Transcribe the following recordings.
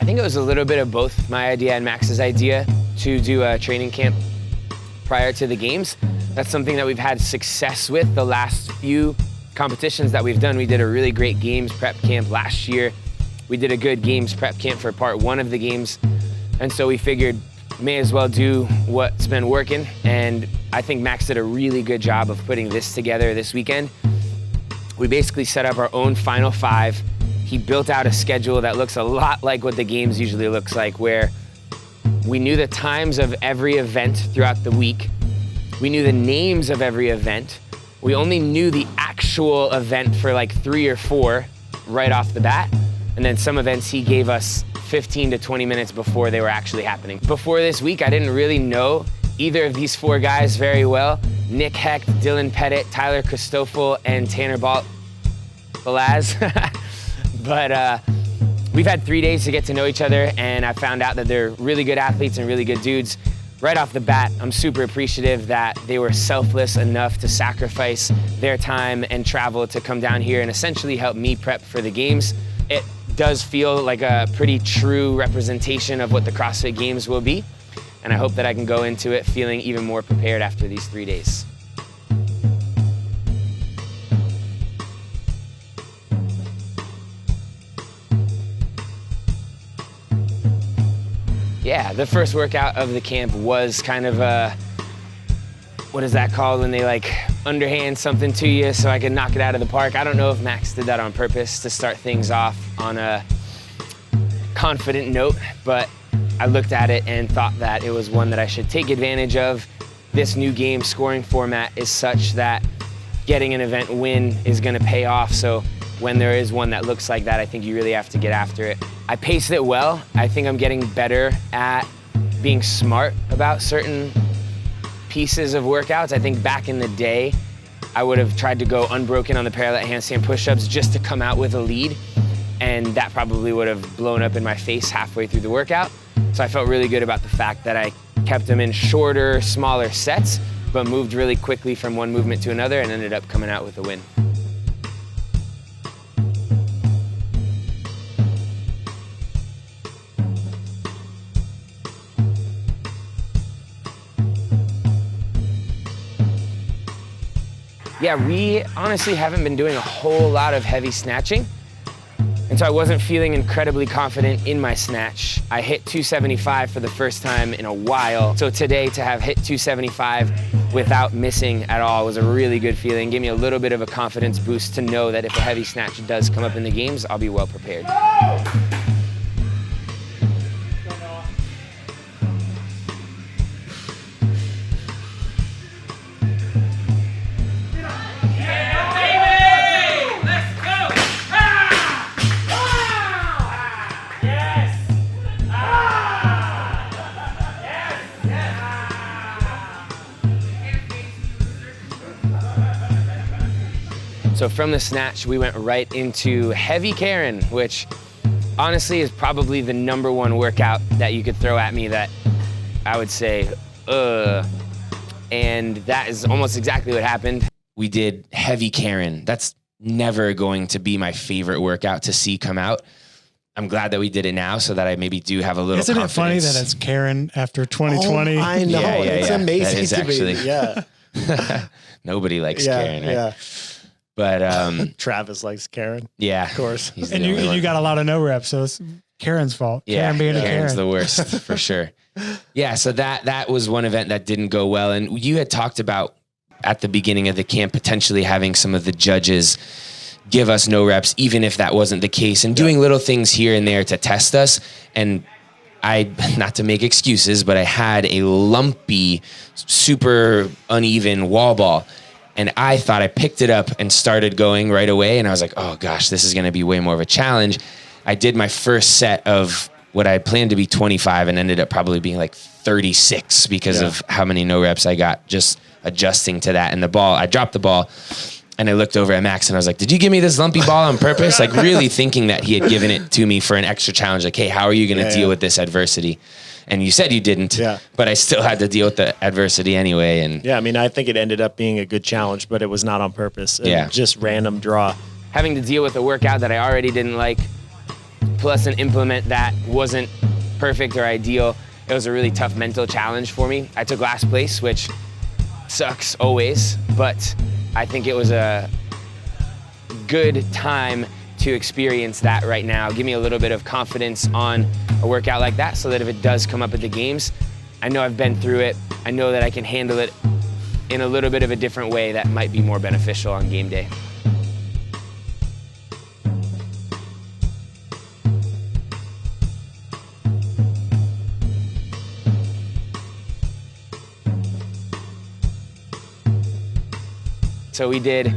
think it was a little bit of both my idea and Max's idea to do a training camp prior to the games. That's something that we've had success with the last few competitions that we've done. We did a really great games prep camp last year. We did a good games prep camp for part 1 of the games. And so we figured may as well do what's been working. And I think Max did a really good job of putting this together this weekend. We basically set up our own final 5. He built out a schedule that looks a lot like what the games usually looks like, where we knew the times of every event throughout the week. We knew the names of every event. We only knew the actual event for like 3 or 4 right off the bat. And then some events he gave us 15 to 20 minutes before they were actually happening. Before this week, I didn't really know either of these 4 guys very well. Nick Hecht, Dylan Pettit, Tyler Christoffel, and Tanner Balaz. But we've had 3 days to get to know each other, and I found out that they're really good athletes and really good dudes. Right off the bat, I'm super appreciative that they were selfless enough to sacrifice their time and travel to come down here and essentially help me prep for the games. It does feel like a pretty true representation of what the CrossFit Games will be, and I hope that I can go into it feeling even more prepared after these 3 days. Yeah, the first workout of the camp was kind of a, what is that called when they like underhand something to you so I could knock it out of the park? I don't know if Max did that on purpose to start things off on a confident note, but I looked at it and thought that it was one that I should take advantage of. This new game scoring format is such that getting an event win is gonna pay off, so when there is one that looks like that, I think you really have to get after it. I paced it well. I think I'm getting better at being smart about certain pieces of workouts. I think back in the day, I would have tried to go unbroken on the parallel handstand push-ups just to come out with a lead, and that probably would have blown up in my face halfway through the workout. So I felt really good about the fact that I kept them in shorter, smaller sets, but moved really quickly from one movement to another and ended up coming out with a win. Yeah, we honestly haven't been doing a whole lot of heavy snatching. And so I wasn't feeling incredibly confident in my snatch. I hit 275 for the first time in a while. So today to have hit 275 without missing at all was a really good feeling. Gave me a little bit of a confidence boost to know that if a heavy snatch does come up in the games, I'll be well prepared. So from the snatch, we went right into heavy Karen, which honestly is probably the #1 workout that you could throw at me that I would say, and that is almost exactly what happened. We did heavy Karen. That's never going to be my favorite workout to see come out. I'm glad that we did it now so that I maybe do have a little Isn't confidence. it funny that it's Karen after 2020? Oh, I know. Yeah, it's amazing that is to actually, me. Yeah. Nobody likes Karen, right? Yeah. But Travis likes Karen. yeah, Of course. he's the And only one. you got a lot of no reps, so it's Karen's fault. Yeah, Karen being a Karen's Karen. the worst for sure. Yeah, so that was one event that didn't go well. And you had talked about at the beginning of the camp potentially having some of the judges give us no reps, even if that wasn't the case, and doing little things here and there to test us. And I, not to make excuses, but I had a lumpy, super uneven wall ball. And I thought I picked it up and started going right away. And I was like, oh gosh, this is going to be way more of a challenge. I did my first set of what I had planned to be 25 and ended up probably being like 36 because of how many no reps I got just adjusting to that. And the ball, I dropped the ball and I looked over at Max and I was like, did you give me this lumpy ball on purpose? Like really thinking that he had given it to me for an extra challenge. Like, hey, how are you going to deal with this adversity? And you said you didn't, but I still had to deal with the adversity anyway. And yeah, I mean, I think it ended up being a good challenge, but it was not on purpose. Just random draw. Having to deal with a workout that I already didn't like plus an implement that wasn't perfect or ideal. It was a really tough mental challenge for me. I took last place, which sucks always, but I think it was a good time to experience that right now. Give me a little bit of confidence on a workout like that so that if it does come up at the games, I know I've been through it. I know that I can handle it in a little bit of a different way that might be more beneficial on game day. So we did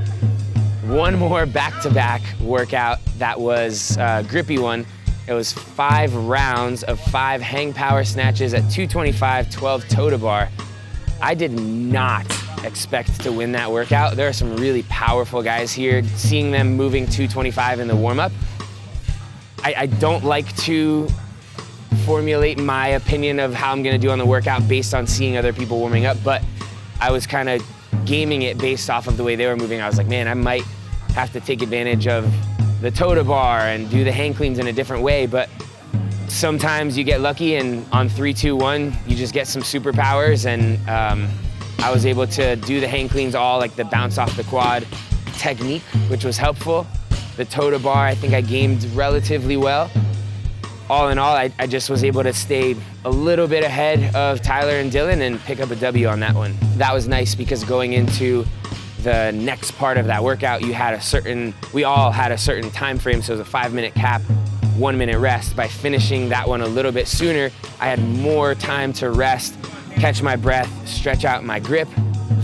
one more back-to-back workout that was a grippy one. It was 5 rounds of 5 hang power snatches at 225, 12 toe to bar. I did not expect to win that workout. There are some really powerful guys here. Seeing them moving 225 in the warm-up, I don't like to formulate my opinion of how I'm gonna do on the workout based on seeing other people warming up, but I was kind of gaming it based off of the way they were moving. I was like, man, I might have to take advantage of the toe to bar and do the hang cleans in a different way, but sometimes you get lucky and on 3, 2, 1, you just get some superpowers, and I was able to do the hang cleans all like the bounce off the quad technique, which was helpful. The toe to bar, I think I gamed relatively well. All in all, I just was able to stay a little bit ahead of Tyler and Dylan and pick up a W on that one. That was nice because going into the next part of that workout, we all had a certain time frame, so it was a 5-minute cap, 1-minute rest. By finishing that one a little bit sooner, I had more time to rest, catch my breath, stretch out my grip.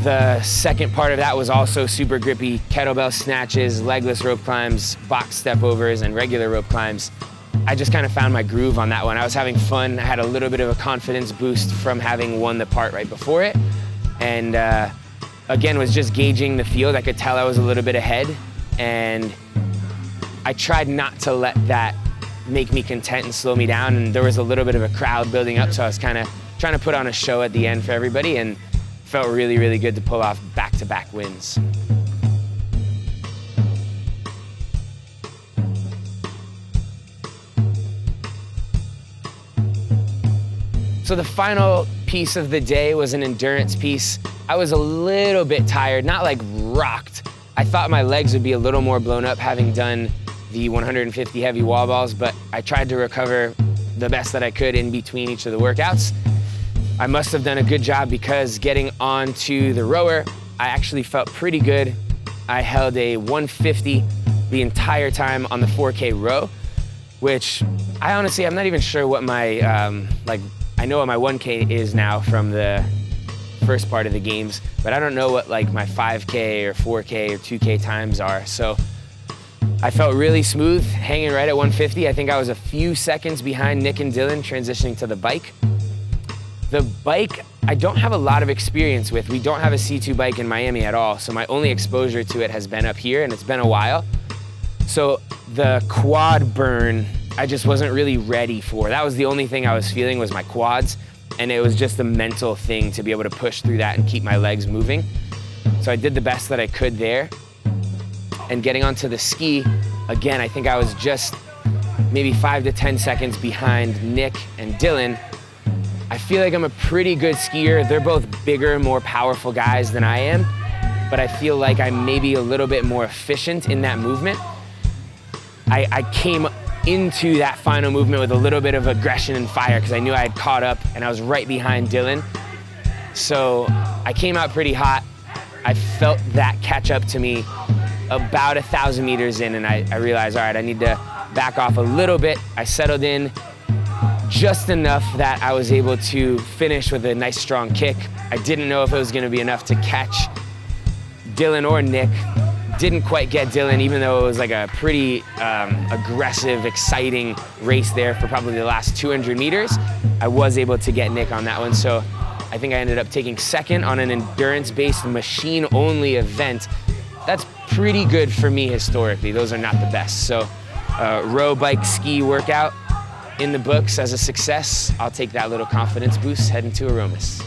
The second part of that was also super grippy: kettlebell snatches, legless rope climbs, box step overs, and regular rope climbs. I just kind of found my groove on that one. I was having fun. I had a little bit of a confidence boost from having won the part right before it. And again, was just gauging the field. I could tell I was a little bit ahead, and I tried not to let that make me content and slow me down. And there was a little bit of a crowd building up, so I was kind of trying to put on a show at the end for everybody, and felt really, really good to pull off back-to-back wins. So the final piece of the day was an endurance piece. I was a little bit tired, not like rocked. I thought my legs would be a little more blown up having done the 150 heavy wall balls, but I tried to recover the best that I could in between each of the workouts. I must have done a good job because getting onto the rower, I actually felt pretty good. I held a 150 the entire time on the 4K row, which I'm not even sure what my, I know what my 1K is now from the first part of the games, but I don't know what like my 5K or 4K or 2K times are. So I felt really smooth, hanging right at 150. I think I was a few seconds behind Nick and Dylan transitioning to the bike. The bike, I don't have a lot of experience with. We don't have a C2 bike in Miami at all, so my only exposure to it has been up here, and it's been a while. So the quad burn, I just wasn't really ready for. That was the only thing I was feeling, was my quads, and it was just a mental thing to be able to push through that and keep my legs moving. So I did the best that I could there. And getting onto the ski, again, I think I was just maybe 5 to 10 seconds behind Nick and Dylan. I feel like I'm a pretty good skier. They're both bigger, more powerful guys than I am, but I feel like I'm maybe a little bit more efficient in that movement. I came into that final movement with a little bit of aggression and fire because I knew I had caught up and I was right behind Dylan. So I came out pretty hot. I felt that catch up to me about 1,000 meters in, and I realized, all right, I need to back off a little bit. I settled in just enough that I was able to finish with a nice strong kick. I didn't know if it was gonna be enough to catch Dylan or Nick. Didn't quite get Dylan, even though it was like a pretty aggressive, exciting race there for probably the last 200 meters. I was able to get Nick on that one, so I think I ended up taking second on an endurance-based machine-only event. That's pretty good for me historically. Those are not the best. So row, bike, ski workout in the books as a success. I'll take that little confidence boost heading to Aromas.